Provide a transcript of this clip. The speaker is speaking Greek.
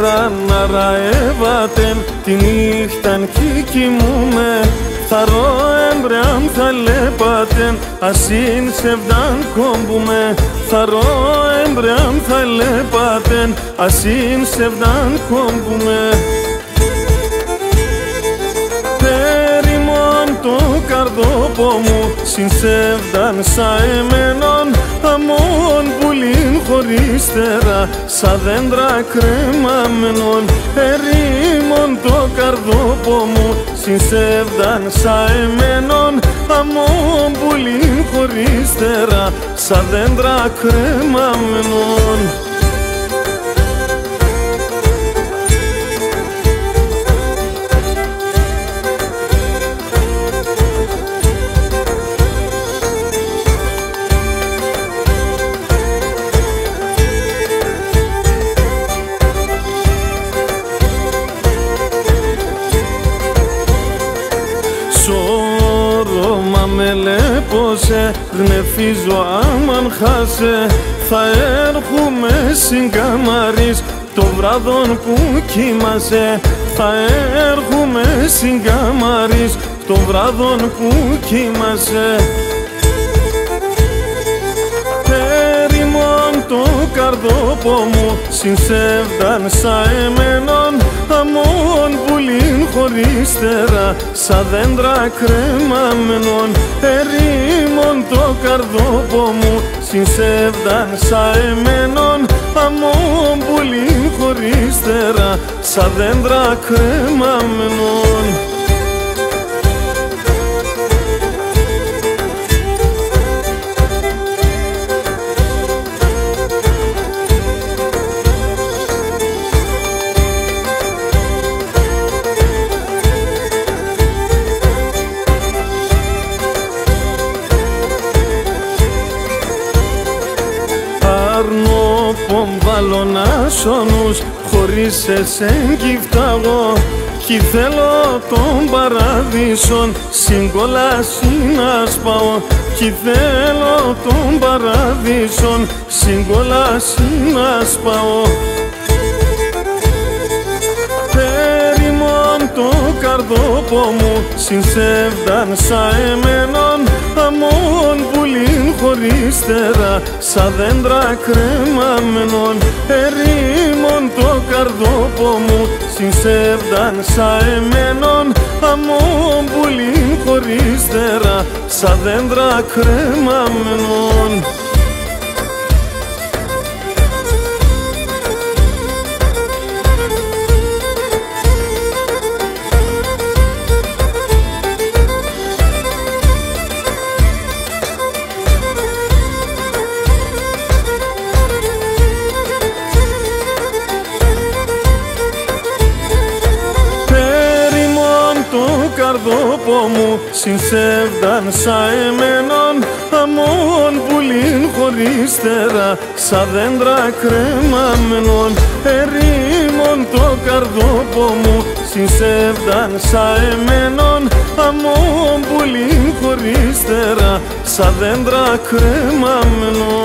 μέρα να ραεύατεν, τη νύχταν κι κοιμούμε. Θα ροέμπρεαμ θα λέπατεν, ασύν σεβδάν κόμπουμε. Θα ροέμπρεαμ θα λέπατεν, ασύν σεβδάν κόμπουμε. Περιμόν το καρδόπο μου, συνσεύδαν σα εμένον. Αμόν πουλήν χωρίς τερά, σα δέντρα κρεμάμενον. Ερήμον το καρδόπο μου, συνσεύδαν σα εμένον. Αμόν πουλήν χωρίς τερά, σα δέντρα κρεμάμενον. Σώρωμα με λέπωσε, γνεφίζω άμαν χάσε. Θα έρχομαι συγκαμαρίς το βράδον που κοίμασε. Θα έρχομαι συγκαμαρίς το βράδον που κοίμασε. Περιμόν το καρδόπο μου, συνσεύδαν σα εμένον. Αμόν πουλήν χωρίς τερά, σα δέντρα κρεμάμενον. Ερήμον το καρδόπο μου, συνσεύδαν σα εμένον. Αμόν πουλήν χωρίς τερά, σα δέντρα κρεμάμενον. Αρνόπον βαλονάσονους, χωρίς εσέν κυφταγώ. Κι θέλω τον παράδεισον, συγκολάσι να σπάω. Κι θέλω τον παράδεισον, συγκολάσι να σπάω. Περιμόν το καρδόπο μου, συνσεύδαν σα εμένον. Αμόν πουλήν χωρίς τερά, σα δέντρα κρεμάμενον. Ερήμον το καρδόπο μου, συνσεύδαν σα εμένον. Αμόν πουλήν χωρίς τερά, σα δέντρα κρεμάμενον. Καρδόπο μου, συνσεύδαν σα εμένον. Αμόν πουλήν χωρίς τερά, σα δέντρα κρεμάμενον. Ερήμον το καρδόπο μου, συνσεύδαν σα εμένον. Αμόν πουλήν χωρίς τερά, σα δέντρα κρεμάμενον.